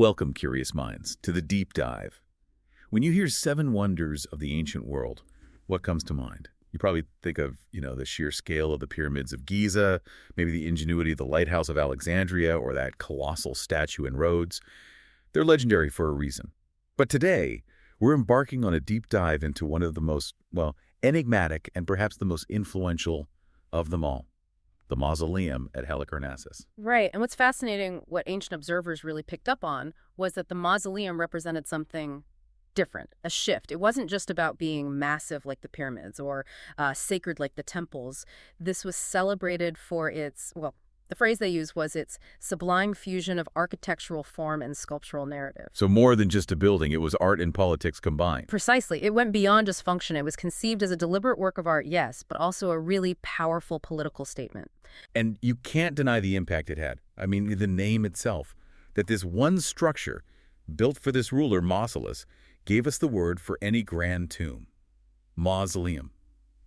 Welcome, curious minds, to the deep dive. When you hear seven wonders of the ancient world, what comes to mind? You probably think of, the sheer scale of the pyramids of Giza, maybe the ingenuity of the lighthouse of Alexandria, or that colossal statue in Rhodes. They're legendary for a reason. But today, we're embarking on a deep dive into one of the most, enigmatic and perhaps the most influential of them all, the Mausoleum at Halicarnassus. Right. And what's fascinating, what ancient observers really picked up on, was that the mausoleum represented something different, a shift. It wasn't just about being massive like the pyramids or sacred like the temples. This was celebrated for its, the phrase they used was its sublime fusion of architectural form and sculptural narrative. So more than just a building, it was art and politics combined. Precisely. It went beyond just function. It was conceived as a deliberate work of art, yes, but also a really powerful political statement. And you can't deny the impact it had. I mean, the name itself, that this one structure, built for this ruler, Mausolus, gave us the word for any grand tomb. Mausoleum.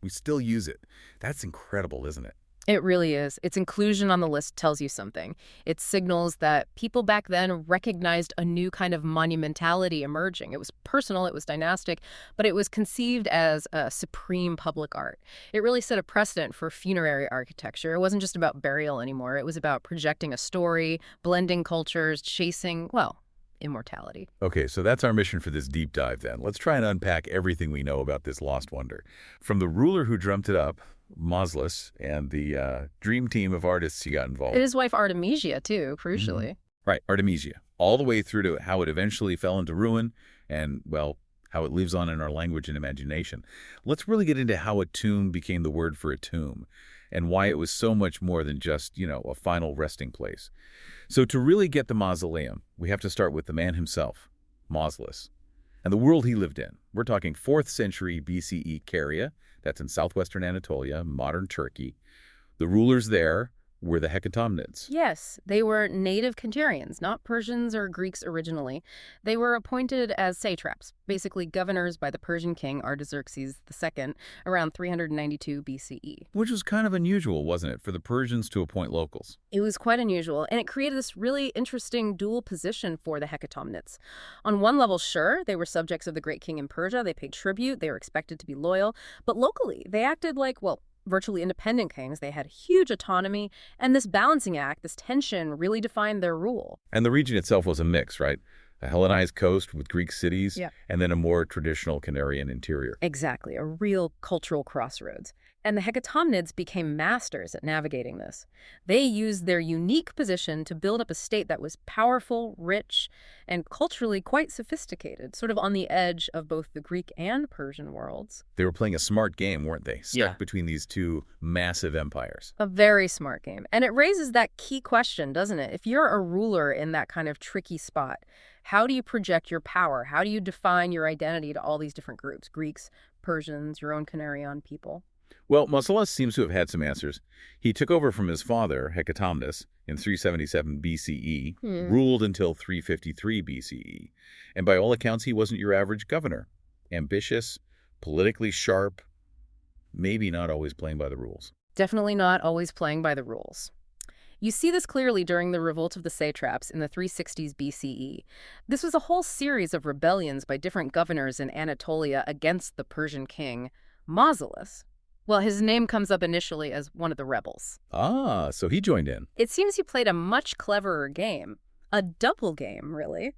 We still use it. That's incredible, isn't it? It really is. Its inclusion on the list tells you something. It signals that people back then recognized a new kind of monumentality emerging. It was personal, it was dynastic, but it was conceived as a supreme public art. It really set a precedent for funerary architecture. It wasn't just about burial anymore. It was about projecting a story, blending cultures, chasing, immortality. Okay, so that's our mission for this deep dive then. Let's try and unpack everything we know about this lost wonder. From the ruler who dreamt it up, Mausolus, and the dream team of artists he got involved. And his wife Artemisia, too, crucially. Right, Artemisia. All the way through to how it eventually fell into ruin and, how it lives on in our language and imagination. Let's really get into how a tomb became the word for a tomb and why it was so much more than just, a final resting place. So to really get the mausoleum, we have to start with the man himself, Mausolus, and the world he lived in. We're talking 4th century BCE Caria. That's in southwestern Anatolia, modern Turkey. The rulers there were the Hecatomnids. Yes, they were native Cantarians, not Persians or Greeks originally. They were appointed as satraps, basically governors by the Persian king Artaxerxes II around 392 BCE. Which was kind of unusual, wasn't it, for the Persians to appoint locals? It was quite unusual, and it created this really interesting dual position for the Hecatomnids. On one level, sure, they were subjects of the great king in Persia. They paid tribute. They were expected to be loyal. But locally, they acted like, virtually independent kings. They had huge autonomy, and this balancing act, this tension, really defined their rule. And the region itself was a mix, right? A Hellenized coast with Greek cities, and then a more traditional Canarian interior. Exactly, a real cultural crossroads. And the Hecatomnids became masters at navigating this. They used their unique position to build up a state that was powerful, rich, and culturally quite sophisticated, sort of on the edge of both the Greek and Persian worlds. They were playing a smart game, weren't they? Stuck between these two massive empires. A very smart game. And it raises that key question, doesn't it? If you're a ruler in that kind of tricky spot, how do you project your power? How do you define your identity to all these different groups? Greeks, Persians, your own Canarian people? Well, Mausolus seems to have had some answers. He took over from his father, Hecatomnus, in 377 BCE, ruled until 353 BCE. And by all accounts, he wasn't your average governor. Ambitious, politically sharp, maybe not always playing by the rules. Definitely not always playing by the rules. You see this clearly during the revolt of the satraps in the 360s BCE. This was a whole series of rebellions by different governors in Anatolia against the Persian king, Mausolus. Well, his name comes up initially as one of the rebels. Ah, so he joined in. It seems he played a much cleverer game. A double game, really.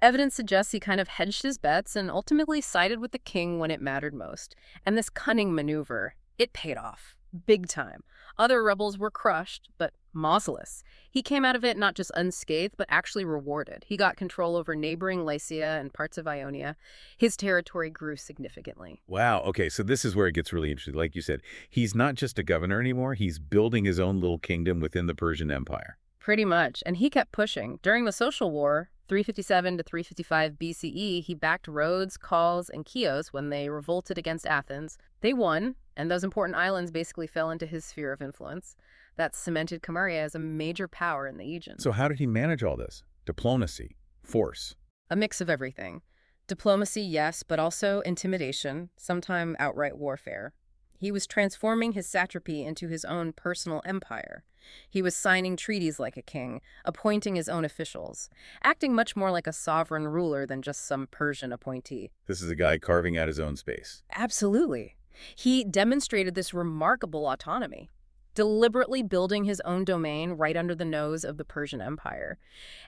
Evidence suggests he kind of hedged his bets and ultimately sided with the king when it mattered most. And this cunning maneuver, it paid off. Big time. Other rebels were crushed, but Mausolus, he came out of it not just unscathed, but actually rewarded. He got control over neighboring Lycia and parts of Ionia. His territory grew significantly. Wow, okay, so this is where it gets really interesting. Like you said, he's not just a governor anymore. He's building his own little kingdom within the Persian Empire. Pretty much, and he kept pushing. During the Social War, 357 to 355 BCE, he backed Rhodes, Cauls, and Chios when they revolted against Athens. They won, and those important islands basically fell into his sphere of influence. That cemented Camarria as a major power in the Aegean. So how did he manage all this? Diplomacy, force. A mix of everything. Diplomacy, yes, but also intimidation, sometimes outright warfare. He was transforming his satrapy into his own personal empire. He was signing treaties like a king, appointing his own officials, acting much more like a sovereign ruler than just some Persian appointee. This is a guy carving out his own space. Absolutely. He demonstrated this remarkable autonomy, deliberately building his own domain right under the nose of the Persian Empire.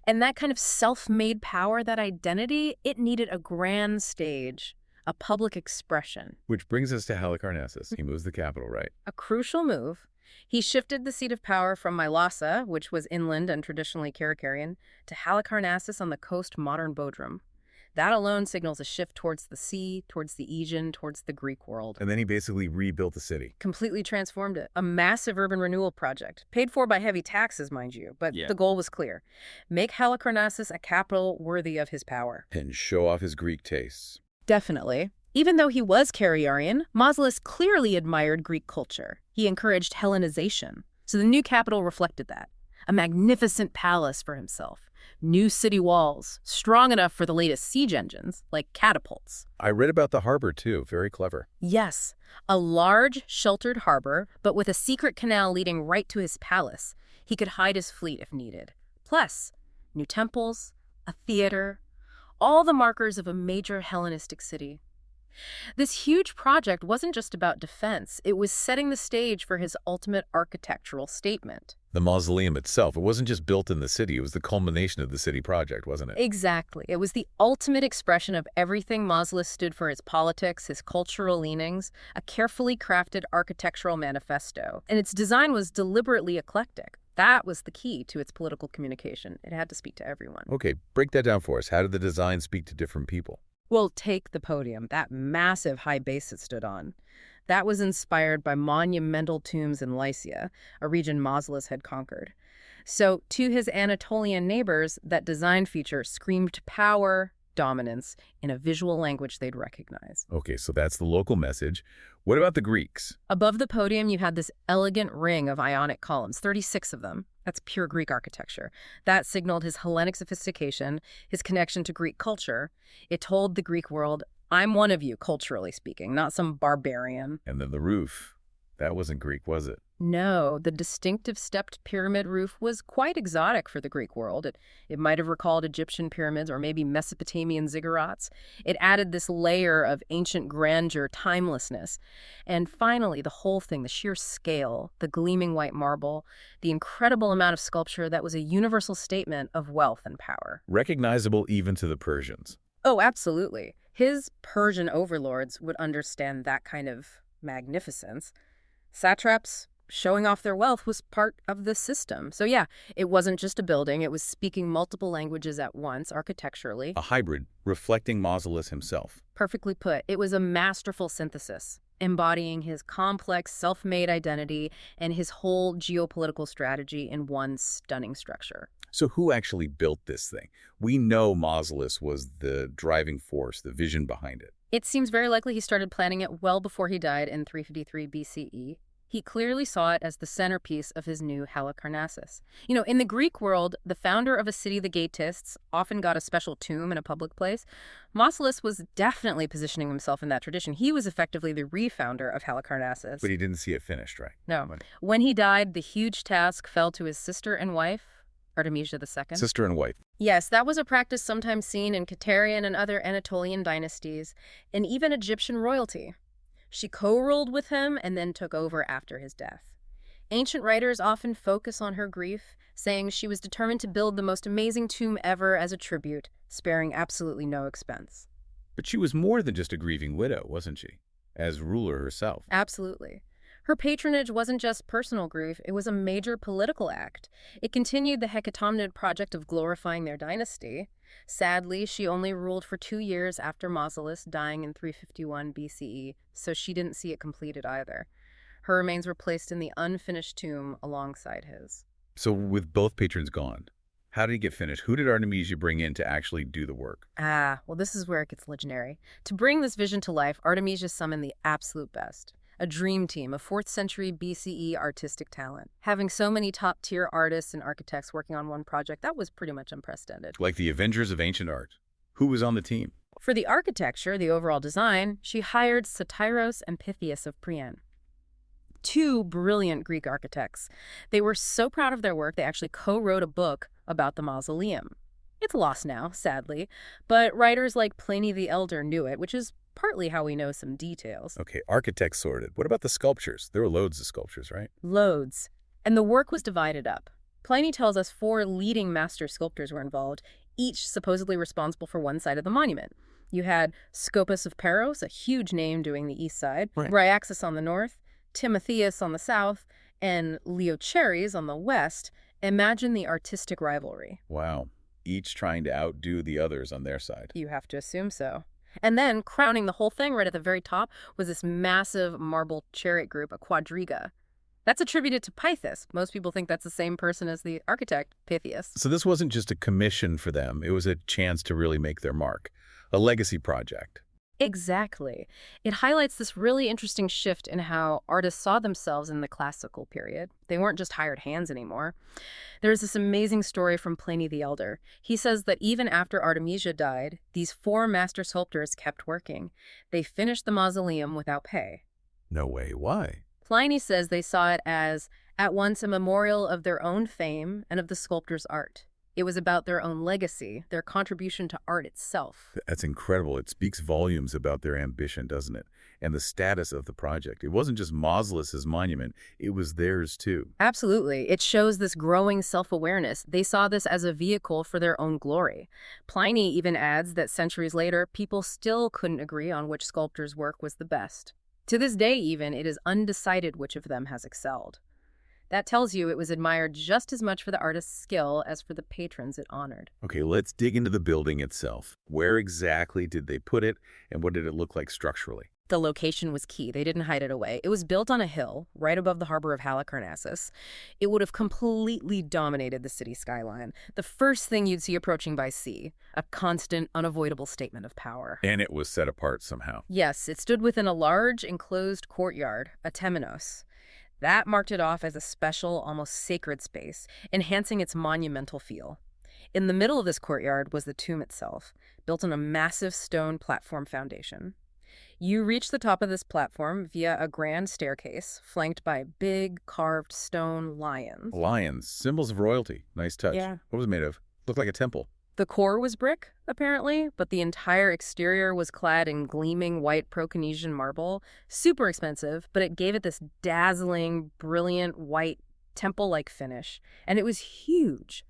And that kind of self-made power, that identity, it needed a grand stage, a public expression. Which brings us to Halicarnassus. He moves the capital, right? A crucial move. He shifted the seat of power from Mausolus, which was inland and traditionally Halicarnassus, to Halicarnassus on the coast, modern Bodrum. That alone signals a shift towards the sea, towards the Aegean, towards the Greek world. And then he basically rebuilt the city. Completely transformed it. A massive urban renewal project, paid for by heavy taxes, mind you, but Yeah. the goal was clear. Make Halicarnassus a capital worthy of his power. And show off his Greek tastes. Definitely. Even though he was Cariarian, Mausolus clearly admired Greek culture. He encouraged Hellenization. So the new capital reflected that. A magnificent palace for himself. New city walls, strong enough for the latest siege engines, like catapults. I read about the harbor, too. Very clever. Yes, a large, sheltered harbor, but with a secret canal leading right to his palace. He could hide his fleet if needed. Plus, new temples, a theater, all the markers of a major Hellenistic city. This huge project wasn't just about defense. It was setting the stage for his ultimate architectural statement. The mausoleum itself, it wasn't just built in the city. It was the culmination of the city project, wasn't it? Exactly. It was the ultimate expression of everything Mausolus stood for: his politics, his cultural leanings, a carefully crafted architectural manifesto. And its design was deliberately eclectic. That was the key to its political communication. It had to speak to everyone. Okay, break that down for us. How did the design speak to different people? Well, take the podium, that massive high base it stood on. That was inspired by monumental tombs in Lycia, a region Mausolus had conquered. So, to his Anatolian neighbors, that design feature screamed power, dominance, in a visual language they'd recognize. Okay, so that's the local message. What about the Greeks? Above the podium, you had this elegant ring of Ionic columns, 36 of them. That's pure Greek architecture. That signaled his Hellenic sophistication, his connection to Greek culture. It told the Greek world, I'm one of you, culturally speaking, not some barbarian. And then the roof. That wasn't Greek, was it? No, the distinctive stepped pyramid roof was quite exotic for the Greek world. It might have recalled Egyptian pyramids or maybe Mesopotamian ziggurats. It added this layer of ancient grandeur, timelessness. And finally, the whole thing, the sheer scale, the gleaming white marble, the incredible amount of sculpture that was a universal statement of wealth and power. Recognizable even to the Persians. Oh, absolutely. His Persian overlords would understand that kind of magnificence. Satraps showing off their wealth was part of the system. So yeah, it wasn't just a building. It was speaking multiple languages at once, architecturally. A hybrid, reflecting Mausolus himself. Perfectly put. It was a masterful synthesis, embodying his complex, self-made identity and his whole geopolitical strategy in one stunning structure. So who actually built this thing? We know Mausolus was the driving force, the vision behind it. It seems very likely he started planning it well before he died in 353 BCE. He clearly saw it as the centerpiece of his new Halicarnassus. You know, in the Greek world, the founder of a city, the Gatists, often got a special tomb in a public place. Mausolus was definitely positioning himself in that tradition. He was effectively the refounder of Halicarnassus. But he didn't see it finished, right? No. When he died, the huge task fell to his sister and wife, Artemisia II. Sister and wife. Yes, that was a practice sometimes seen in Catarian and other Anatolian dynasties, and even Egyptian royalty. She co-ruled with him and then took over after his death. Ancient writers often focus on her grief, saying she was determined to build the most amazing tomb ever as a tribute, sparing absolutely no expense. But she was more than just a grieving widow, wasn't she? As ruler herself. Absolutely. Her patronage wasn't just personal grief, it was a major political act. It continued the Hecatomnid project of glorifying their dynasty. Sadly, she only ruled for 2 years after Mausolus, dying in 351 BCE, so she didn't see it completed either. Her remains were placed in the unfinished tomb alongside his. So with both patrons gone, how did he get finished? Who did Artemisia bring in to actually do the work? Well, this is where it gets legendary. To bring this vision to life, Artemisia summoned the absolute best. A dream team of 4th century BCE artistic talent. Having so many top-tier artists and architects working on one project, that was pretty much unprecedented. Like the Avengers of ancient art. Who was on the team? For the architecture, the overall design, she hired Satyros and Pythias of Priene. Two brilliant Greek architects. They were so proud of their work, they actually co-wrote a book about the mausoleum. It's lost now, sadly, but writers like Pliny the Elder knew it, which is partly how we know some details. Okay, architects sorted. What about the sculptures? There were loads of sculptures, right? Loads. And the work was divided up. Pliny tells us 4 leading master sculptors were involved, each supposedly responsible for one side of the monument. You had Scopas of Paros, a huge name doing the east side, Right. Bryaxis on the north, Timotheus on the south, and Leochares on the west. Imagine the artistic rivalry. Wow. Each trying to outdo the others on their side. You have to assume so. And then, crowning the whole thing right at the very top, was this massive marble chariot group, a quadriga. That's attributed to Pythis. Most people think that's the same person as the architect, Pythias. So this wasn't just a commission for them. It was a chance to really make their mark. A legacy project. Exactly. It highlights this really interesting shift in how artists saw themselves in the classical period. They weren't just hired hands anymore. There's this amazing story from Pliny the Elder. He says that even after Artemisia died, these 4 master sculptors kept working. They finished the mausoleum without pay. No way. Why? Pliny says they saw it as at once a memorial of their own fame and of the sculptor's art. It was about their own legacy, their contribution to art itself. That's incredible. It speaks volumes about their ambition, doesn't it? And the status of the project. It wasn't just Mausolus's monument. It was theirs, too. Absolutely. It shows this growing self-awareness. They saw this as a vehicle for their own glory. Pliny even adds that centuries later, people still couldn't agree on which sculptor's work was the best. To this day, even, it is undecided which of them has excelled. That tells you it was admired just as much for the artist's skill as for the patrons it honored. Okay, let's dig into the building itself. Where exactly did they put it, and what did it look like structurally? The location was key. They didn't hide it away. It was built on a hill right above the harbor of Halicarnassus. It would have completely dominated the city skyline. The first thing you'd see approaching by sea, a constant, unavoidable statement of power. And it was set apart somehow. Yes, it stood within a large, enclosed courtyard, a temenos. That marked it off as a special, almost sacred space, enhancing its monumental feel. In the middle of this courtyard was the tomb itself, built on a massive stone platform foundation. You reach the top of this platform via a grand staircase, flanked by big, carved stone lions. Lions, symbols of royalty. Nice touch. Yeah. What was it made of? Looked like a temple. The core was brick, apparently, but the entire exterior was clad in gleaming white Proconnesian marble. Super expensive, but it gave it this dazzling, brilliant, white, temple-like finish. And it was huge.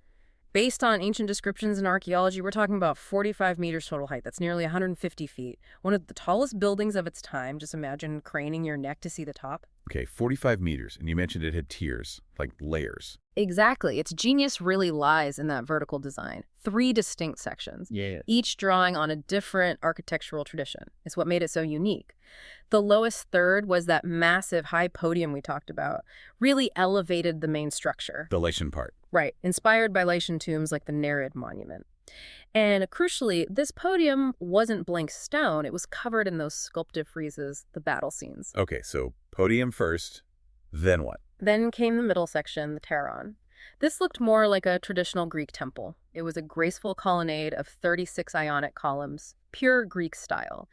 Based on ancient descriptions and archaeology, we're talking about 45 meters total height. That's nearly 150 feet. One of the tallest buildings of its time. Just imagine craning your neck to see the top. Okay, 45 meters, and you mentioned it had tiers, like layers. Exactly. Its genius really lies in that vertical design. 3 distinct sections, each drawing on a different architectural tradition. It's what made it so unique. The lowest third was that massive high podium we talked about, really elevated the main structure. The Lycian part. Right, inspired by Lycian tombs like the Nereid monument. And crucially, this podium wasn't blank stone. It was covered in those sculptive friezes, the battle scenes. Okay, so podium first, then what? Then came the middle section, the Pteron. This looked more like a traditional Greek temple. It was a graceful colonnade of 36 Ionic columns, pure Greek style.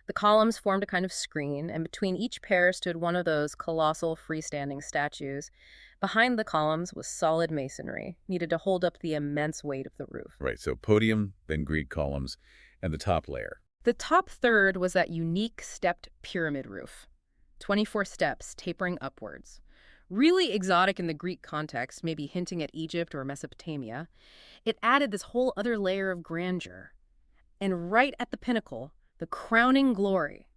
The columns formed a kind of screen, and between each pair stood one of those colossal freestanding statues. Behind the columns was solid masonry, needed to hold up the immense weight of the roof. Right, so podium, then Greek columns, and the top layer. The top third was that unique stepped pyramid roof. 24 steps tapering upwards. Really exotic in the Greek context, maybe hinting at Egypt or Mesopotamia. It added this whole other layer of grandeur. And right at the pinnacle, the crowning glory.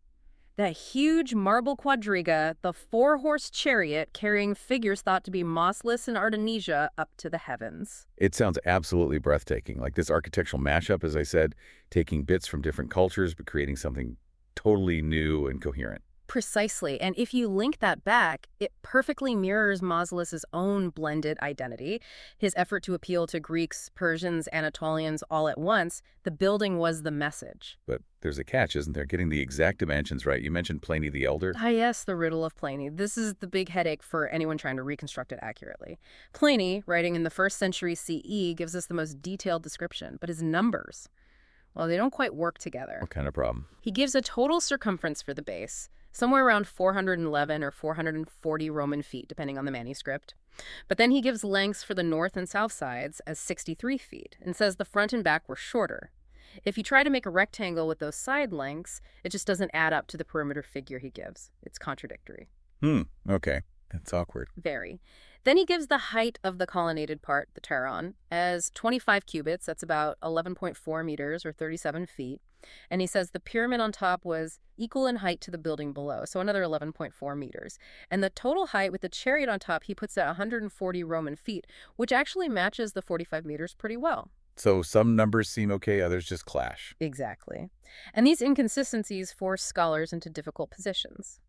That huge marble quadriga, the 4-horse chariot carrying figures thought to be Mausolus and Artemisia up to the heavens. It sounds absolutely breathtaking, like this architectural mashup, as I said, taking bits from different cultures but creating something totally new and coherent. Precisely. And if you link that back, it perfectly mirrors Mausolus's own blended identity. His effort to appeal to Greeks, Persians, Anatolians all at once. The building was the message. But there's a catch, isn't there? Getting the exact dimensions right. You mentioned Pliny the Elder. Ah, yes, the riddle of Pliny. This is the big headache for anyone trying to reconstruct it accurately. Pliny, writing in the 1st century CE, gives us the most detailed description, but his numbers, well, they don't quite work together. What kind of problem? He gives a total circumference for the base, somewhere around 411 or 440 Roman feet, depending on the manuscript. But then he gives lengths for the north and south sides as 63 feet and says the front and back were shorter. If you try to make a rectangle with those side lengths, it just doesn't add up to the perimeter figure he gives. It's contradictory. Okay. That's awkward. Very. Then he gives the height of the colonnaded part, the pteron, as 25 cubits. That's about 11.4 meters or 37 feet. And he says the pyramid on top was equal in height to the building below, so another 11.4 meters. And the total height with the chariot on top, he puts at 140 Roman feet, which actually matches the 45 meters pretty well. So some numbers seem okay, others just clash. Exactly. And these inconsistencies force scholars into difficult positions.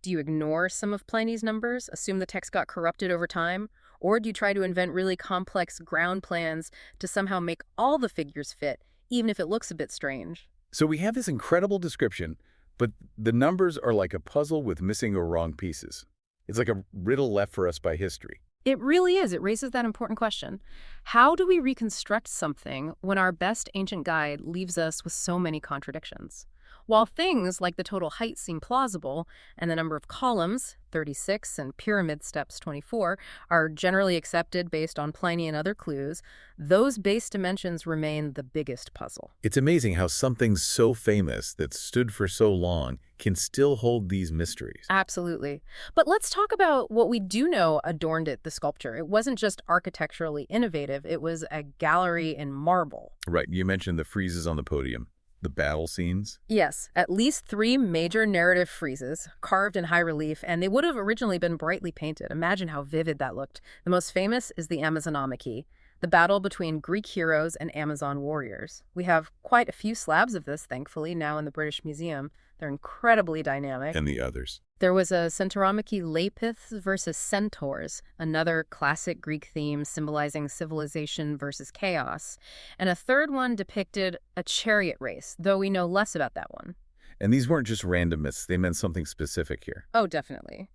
Do you ignore some of Pliny's numbers, assume the text got corrupted over time, or do you try to invent really complex ground plans to somehow make all the figures fit, even if it looks a bit strange? So we have this incredible description, but the numbers are like a puzzle with missing or wrong pieces. It's like a riddle left for us by history. It really is. It raises that important question. How do we reconstruct something when our best ancient guide leaves us with so many contradictions? While things like the total height seem plausible and the number of columns, 36, and pyramid steps, 24, are generally accepted based on Pliny and other clues, those base dimensions remain the biggest puzzle. It's amazing how something so famous that stood for so long can still hold these mysteries. Absolutely. But let's talk about what we do know adorned it, the sculpture. It wasn't just architecturally innovative, it was a gallery in marble. Right, you mentioned the friezes on the podium. The battle scenes? Yes, at least 3 major narrative friezes, carved in high relief, and they would have originally been brightly painted. Imagine how vivid that looked. The most famous is the Amazonomachy, the battle between Greek heroes and Amazon warriors. We have quite a few slabs of this, thankfully, now in the British Museum. They're incredibly dynamic. And the others? There was a Centauromachy Lapiths versus Centaurs, another classic Greek theme symbolizing civilization versus chaos. And a third one depicted a chariot race, though we know less about that one. And these weren't just random myths, they meant something specific here. Oh, definitely.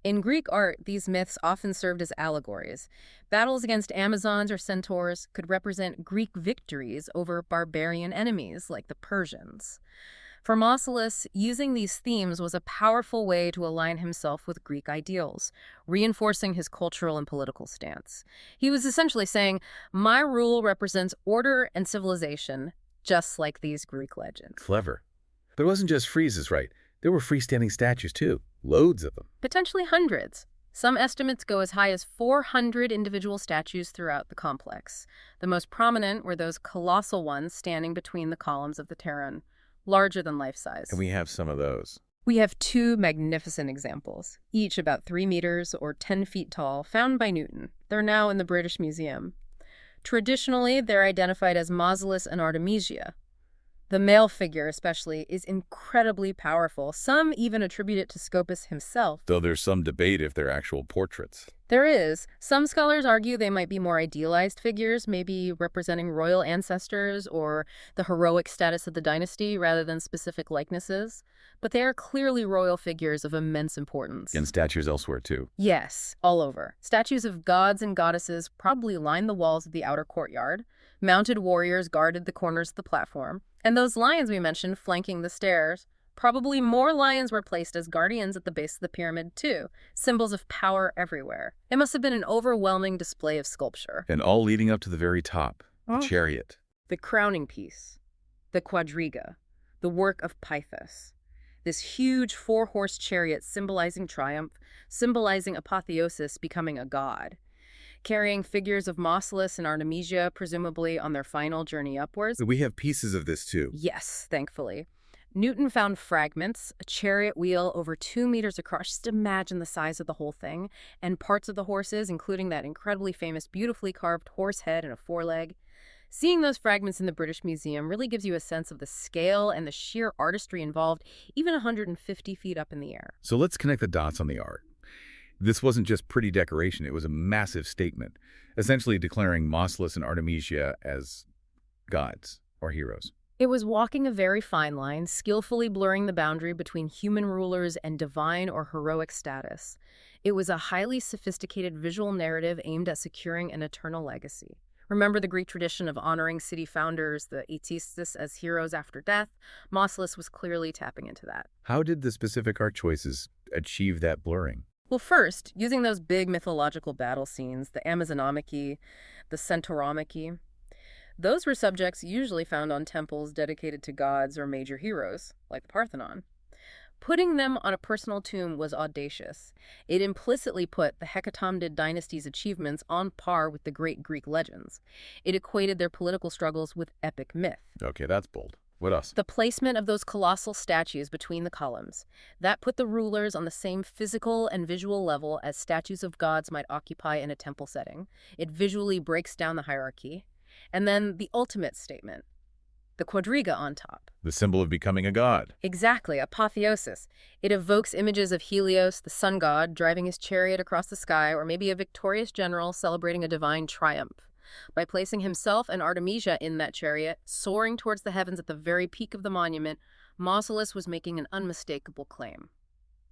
In Greek art, these myths often served as allegories. Battles against Amazons or centaurs could represent Greek victories over barbarian enemies like the Persians. For Mausolus, using these themes was a powerful way to align himself with Greek ideals, reinforcing his cultural and political stance. He was essentially saying, my rule represents order and civilization, just like these Greek legends. Clever. But it wasn't just friezes, right? There were freestanding statues, too. Loads of them. Potentially hundreds. Some estimates go as high as 400 individual statues throughout the complex. The most prominent were those colossal ones standing between the columns of the Pteron, larger than life-size. And we have some of those. We have 2 magnificent examples, each about 3 meters or 10 feet tall, found by Newton. They're now in the British Museum. Traditionally, they're identified as Mausolus and Artemisia. The male figure, especially, is incredibly powerful. Some even attribute it to Scopas himself. Though there's some debate if they're actual portraits. There is. Some scholars argue they might be more idealized figures, maybe representing royal ancestors or the heroic status of the dynasty rather than specific likenesses. But they are clearly royal figures of immense importance. And statues elsewhere, too. Yes, all over. Statues of gods and goddesses probably lined the walls of the outer courtyard. Mounted warriors guarded the corners of the platform. And those lions we mentioned flanking the stairs, probably more lions were placed as guardians at the base of the pyramid, too. Symbols of power everywhere. It must have been an overwhelming display of sculpture. And all leading up to the very top, the chariot. The crowning piece, the quadriga, the work of Pythos. This huge 4-horse chariot symbolizing triumph, symbolizing apotheosis, becoming a god. Carrying figures of Mausolus and Artemisia, presumably on their final journey upwards. We have pieces of this, too. Yes, thankfully. Newton found fragments, a chariot wheel over 2 meters across. Just imagine the size of the whole thing. And parts of the horses, including that incredibly famous, beautifully carved horse head and a foreleg. Seeing those fragments in the British Museum really gives you a sense of the scale and the sheer artistry involved, even 150 feet up in the air. So let's connect the dots on the art. This wasn't just pretty decoration, it was a massive statement, essentially declaring Mausolus and Artemisia as gods or heroes. It was walking a very fine line, skillfully blurring the boundary between human rulers and divine or heroic status. It was a highly sophisticated visual narrative aimed at securing an eternal legacy. Remember the Greek tradition of honoring city founders, the aetistus, as heroes after death? Mausolus was clearly tapping into that. How did the specific art choices achieve that blurring? Well, first, using those big mythological battle scenes, the Amazonomachy, the Centauromachy, those were subjects usually found on temples dedicated to gods or major heroes, like the Parthenon. Putting them on a personal tomb was audacious. It implicitly put the Hecatomnid dynasty's achievements on par with the great Greek legends. It equated their political struggles with epic myth. Okay, that's bold. What else? The placement of those colossal statues between the columns, that put the rulers on the same physical and visual level as statues of gods might occupy in a temple setting. It visually breaks down the hierarchy. And then the ultimate statement, the quadriga on top. The symbol of becoming a god. Exactly, apotheosis. It evokes images of Helios, the sun god, driving his chariot across the sky, or maybe a victorious general celebrating a divine triumph. By placing himself and Artemisia in that chariot, soaring towards the heavens at the very peak of the monument, Mausolus was making an unmistakable claim.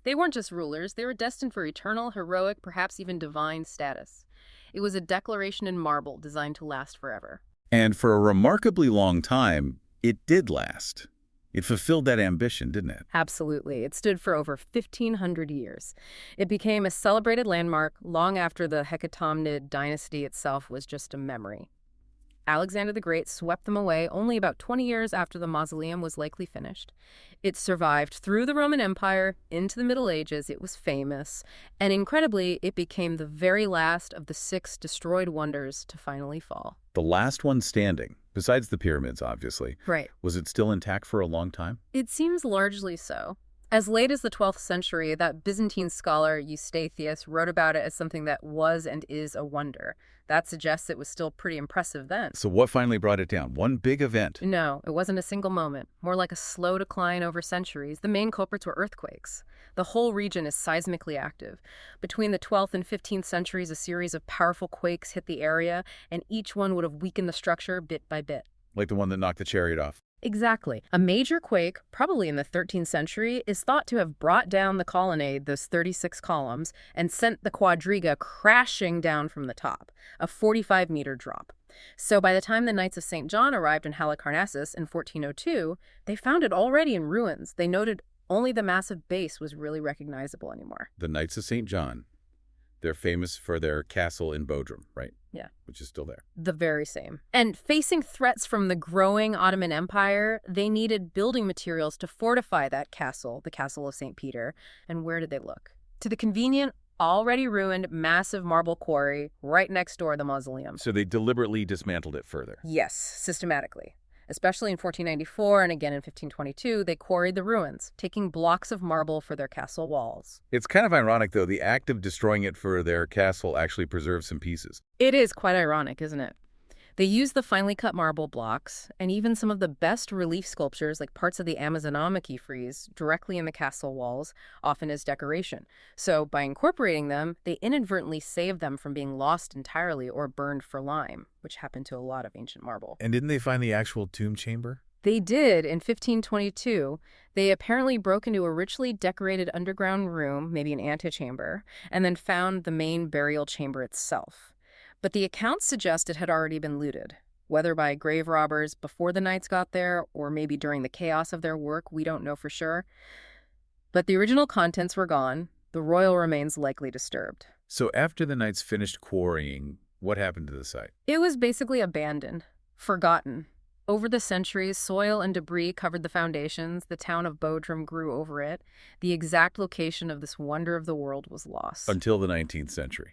They weren't just rulers, they were destined for eternal, heroic, perhaps even divine status. It was a declaration in marble designed to last forever. And for a remarkably long time, it did last. It fulfilled that ambition, didn't it? Absolutely. It stood for over 1,500 years. It became a celebrated landmark long after the Hecatomnid dynasty itself was just a memory. Alexander the Great swept them away only about 20 years after the mausoleum was likely finished. It survived through the Roman Empire into the Middle Ages. It was famous. And incredibly, it became the very last of the 6 destroyed wonders to finally fall. The last one standing, besides the pyramids, obviously. Right. Was it still intact for a long time? It seems largely so. As late as the 12th century, that Byzantine scholar Eustathius wrote about it as something that was and is a wonder. That suggests it was still pretty impressive then. So what finally brought it down? One big event? No, it wasn't a single moment. More like a slow decline over centuries. The main culprits were earthquakes. The whole region is seismically active. Between the 12th and 15th centuries, a series of powerful quakes hit the area, and each one would have weakened the structure bit by bit. Like the one that knocked the chariot off? Exactly. A major quake, probably in the 13th century, is thought to have brought down the colonnade, those 36 columns, and sent the quadriga crashing down from the top, a 45-meter drop. So by the time the Knights of St. John arrived in Halicarnassus in 1402, they found it already in ruins. They noted only the massive base was really recognizable anymore. The Knights of St. John. They're famous for their castle in Bodrum, right? Yeah. Which is still there. The very same. And facing threats from the growing Ottoman Empire, they needed building materials to fortify that castle, the Castle of St. Peter. And where did they look? To the convenient, already ruined, massive marble quarry right next door to the mausoleum. So they deliberately dismantled it further. Yes, systematically. Especially in 1494 and again in 1522, they quarried the ruins, taking blocks of marble for their castle walls. It's kind of ironic, though, the act of destroying it for their castle actually preserves some pieces. It is quite ironic, isn't it? They used the finely cut marble blocks and even some of the best relief sculptures like parts of the Amazonomachy frieze directly in the castle walls, often as decoration. So by incorporating them, they inadvertently saved them from being lost entirely or burned for lime, which happened to a lot of ancient marble. And didn't they find the actual tomb chamber? They did in 1522. They apparently broke into a richly decorated underground room, maybe an antechamber, and then found the main burial chamber itself. But the accounts suggest it had already been looted, whether by grave robbers before the Knights got there or maybe during the chaos of their work, we don't know for sure. But the original contents were gone, the royal remains likely disturbed. So after the Knights finished quarrying, what happened to the site? It was basically abandoned, forgotten. Over the centuries, soil and debris covered the foundations, the town of Bodrum grew over it. The exact location of this wonder of the world was lost. Until the 19th century.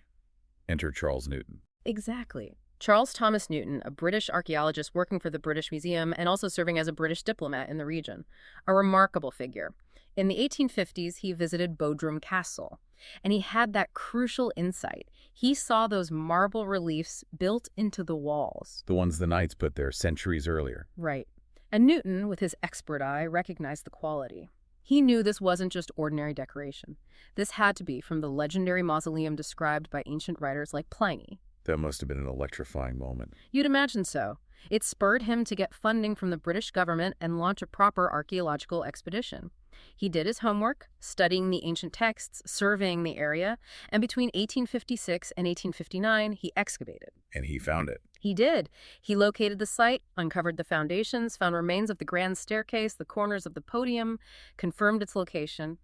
Enter Charles Newton. Exactly. Charles Thomas Newton, a British archaeologist working for the British Museum and also serving as a British diplomat in the region. A remarkable figure. In the 1850s, he visited Bodrum Castle, and he had that crucial insight. He saw those marble reliefs built into the walls. The ones the Knights put there centuries earlier. Right. And Newton, with his expert eye, recognized the quality. He knew this wasn't just ordinary decoration. This had to be from the legendary mausoleum described by ancient writers like Pliny. That must have been an electrifying moment. You'd imagine so. It spurred him to get funding from the British government and launch a proper archaeological expedition. He did his homework, studying the ancient texts, surveying the area, and between 1856 and 1859, he excavated. And he found it. He did. He located the site, uncovered the foundations, found remains of the grand staircase, the corners of the podium, confirmed its location.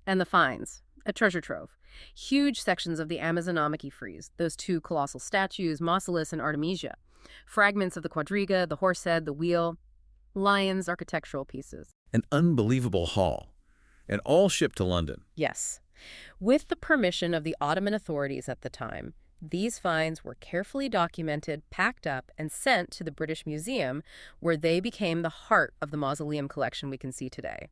And the finds, a treasure trove. Huge sections of the Amazonomic frieze, those two colossal statues, Mausolus and Artemisia. Fragments of the quadriga, the horse head, the wheel. Lions, architectural pieces. An unbelievable haul, and all shipped to London. Yes. With the permission of the Ottoman authorities at the time, these finds were carefully documented, packed up, and sent to the British Museum, where they became the heart of the mausoleum collection we can see today.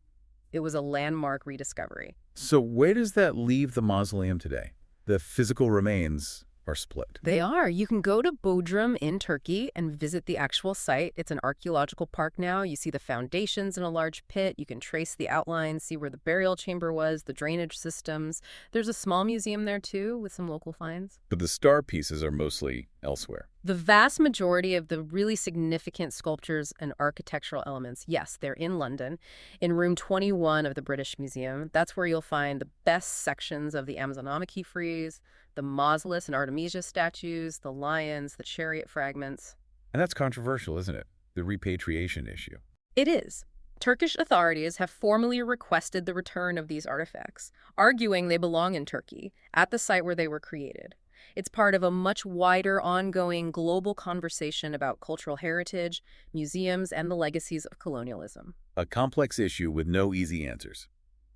It was a landmark rediscovery. So where does that leave the mausoleum today? The physical remains are split. They are. You can go to Bodrum in Turkey and visit the actual site. It's an archaeological park now. You see the foundations in a large pit. You can trace the outlines, see where the burial chamber was, the drainage systems. There's a small museum there, too, with some local finds. But the star pieces are mostly elsewhere. The vast majority of the really significant sculptures and architectural elements, yes, they're in London, in room 21 of the British Museum. That's where you'll find the best sections of the Amazonomic frieze, the Mausolus and Artemisia statues, the lions, the chariot fragments. And that's controversial, isn't it? The repatriation issue. It is. Turkish authorities have formally requested the return of these artifacts, arguing they belong in Turkey, at the site where they were created. It's part of a much wider, ongoing global conversation about cultural heritage, museums, and the legacies of colonialism. A complex issue with no easy answers.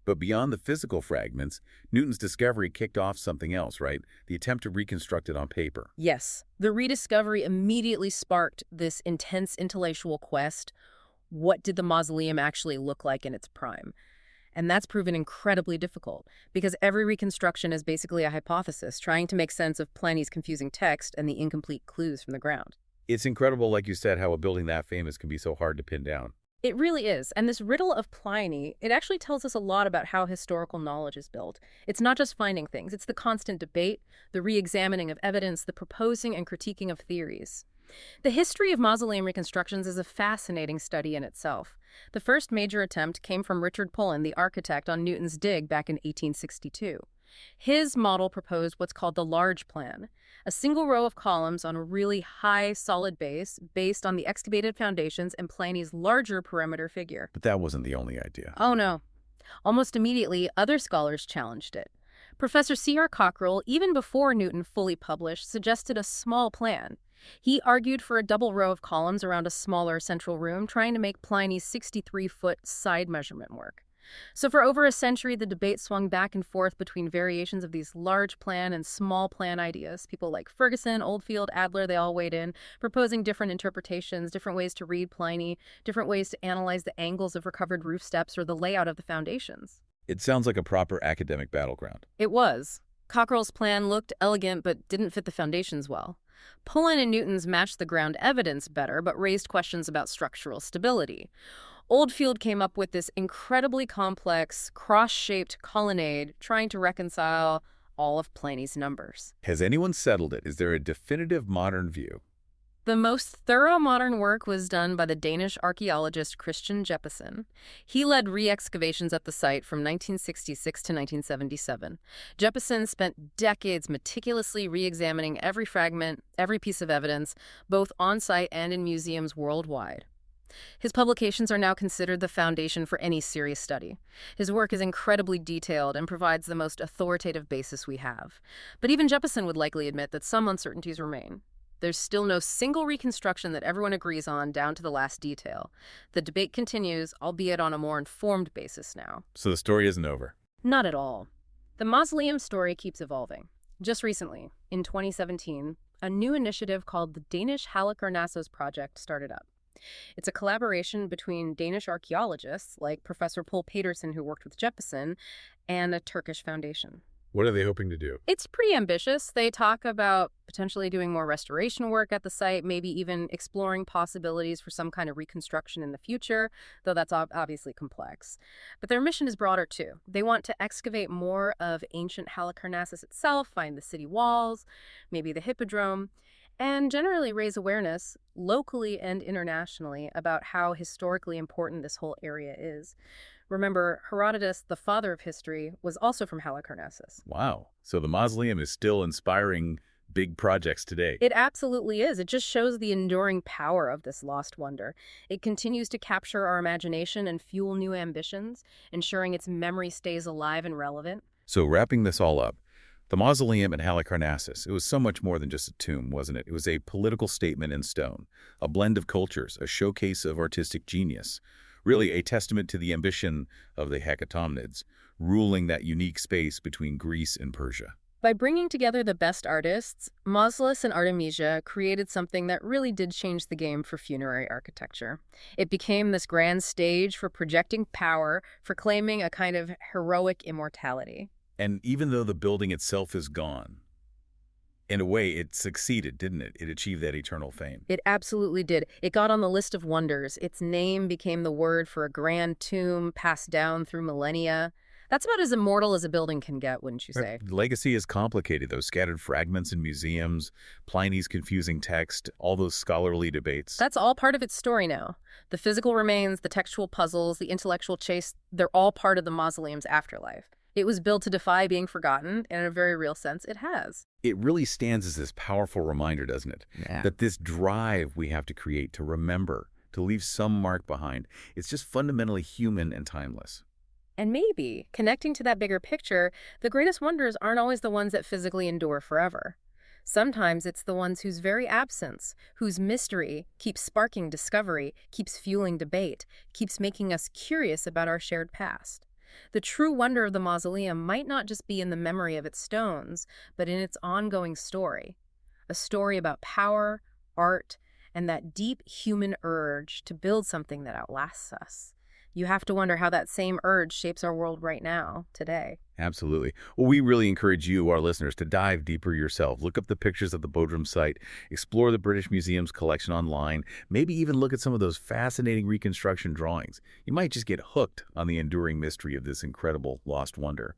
But beyond the physical fragments, Newton's discovery kicked off something else, right? The attempt to reconstruct it on paper. Yes, the rediscovery immediately sparked this intense intellectual quest. What did the mausoleum actually look like in its prime? And that's proven incredibly difficult, because every reconstruction is basically a hypothesis, trying to make sense of Pliny's confusing text and the incomplete clues from the ground. It's incredible, like you said, how a building that famous can be so hard to pin down. It really is. And this riddle of Pliny, it actually tells us a lot about how historical knowledge is built. It's not just finding things, it's the constant debate, the re-examining of evidence, the proposing and critiquing of theories. The history of mausoleum reconstructions is a fascinating study in itself. The first major attempt came from Richard Pullen, the architect on Newton's dig back in 1862. His model proposed what's called the large plan, a single row of columns on a really high, solid base based on the excavated foundations and Pliny's larger perimeter figure. But that wasn't the only idea. Oh, no. Almost immediately, other scholars challenged it. Professor C.R. Cockrell, even before Newton fully published, suggested a small plan. He argued for a double row of columns around a smaller central room, trying to make Pliny's 63-foot side measurement work. So for over a century, the debate swung back and forth between variations of these large plan and small plan ideas. People like Ferguson, Oldfield, Adler, they all weighed in, proposing different interpretations, different ways to read Pliny, different ways to analyze the angles of recovered roof steps or the layout of the foundations. It sounds like a proper academic battleground. It was. Cockrell's plan looked elegant but didn't fit the foundations well. Pullen and Newton's matched the ground evidence better but raised questions about structural stability. Oldfield came up with this incredibly complex, cross-shaped colonnade trying to reconcile all of Pliny's numbers. Has anyone settled it? Is there a definitive modern view? The most thorough modern work was done by the Danish archaeologist Christian Jeppesen. He led re-excavations at the site from 1966 to 1977. Jeppesen spent decades meticulously re-examining every fragment, every piece of evidence, both on-site and in museums worldwide. His publications are now considered the foundation for any serious study. His work is incredibly detailed and provides the most authoritative basis we have. But even Jeppesen would likely admit that some uncertainties remain. There's still no single reconstruction that everyone agrees on down to the last detail. The debate continues, albeit on a more informed basis now. So the story isn't over? Not at all. The mausoleum story keeps evolving. Just recently, in 2017, a new initiative called the Danish Halicarnassus project started up. It's a collaboration between Danish archaeologists, like Professor Pol Petersen, who worked with Jeppesen, and a Turkish foundation. What are they hoping to do? It's pretty ambitious. They talk about potentially doing more restoration work at the site, maybe even exploring possibilities for some kind of reconstruction in the future, though that's obviously complex. But their mission is broader, too. They want to excavate more of ancient Halicarnassus itself, find the city walls, maybe the hippodrome, and generally raise awareness, locally and internationally, about how historically important this whole area is. Remember, Herodotus, the father of history, was also from Halicarnassus. Wow. So the mausoleum is still inspiring big projects today. It absolutely is. It just shows the enduring power of this lost wonder. It continues to capture our imagination and fuel new ambitions, ensuring its memory stays alive and relevant. So wrapping this all up, the mausoleum at Halicarnassus, it was so much more than just a tomb, wasn't it? It was a political statement in stone, a blend of cultures, a showcase of artistic genius, really a testament to the ambition of the Hecatomnids, ruling that unique space between Greece and Persia. By bringing together the best artists, Mausolus and Artemisia created something that really did change the game for funerary architecture. It became this grand stage for projecting power, for claiming a kind of heroic immortality. And even though the building itself is gone, in a way it succeeded, didn't it? It achieved that eternal fame. It absolutely did. It got on the list of wonders. Its name became the word for a grand tomb passed down through millennia. That's about as immortal as a building can get, wouldn't you say? Legacy is complicated. Those scattered fragments in museums, Pliny's confusing text, all those scholarly debates. That's all part of its story now. The physical remains, the textual puzzles, the intellectual chase, they're all part of the mausoleum's afterlife. It was built to defy being forgotten, and in a very real sense, it has. It really stands as this powerful reminder, doesn't it? Yeah. That this drive we have to create, to remember, to leave some mark behind, it's just fundamentally human and timeless. And maybe, connecting to that bigger picture, the greatest wonders aren't always the ones that physically endure forever. Sometimes it's the ones whose very absence, whose mystery, keeps sparking discovery, keeps fueling debate, keeps making us curious about our shared past. The true wonder of the mausoleum might not just be in the memory of its stones, but in its ongoing story. A story about power, art, and that deep human urge to build something that outlasts us. You have to wonder how that same urge shapes our world right now, today. Absolutely. Well, we really encourage you, our listeners, to dive deeper yourself. Look up the pictures at the Bodrum site, explore the British Museum's collection online, maybe even look at some of those fascinating reconstruction drawings. You might just get hooked on the enduring mystery of this incredible lost wonder.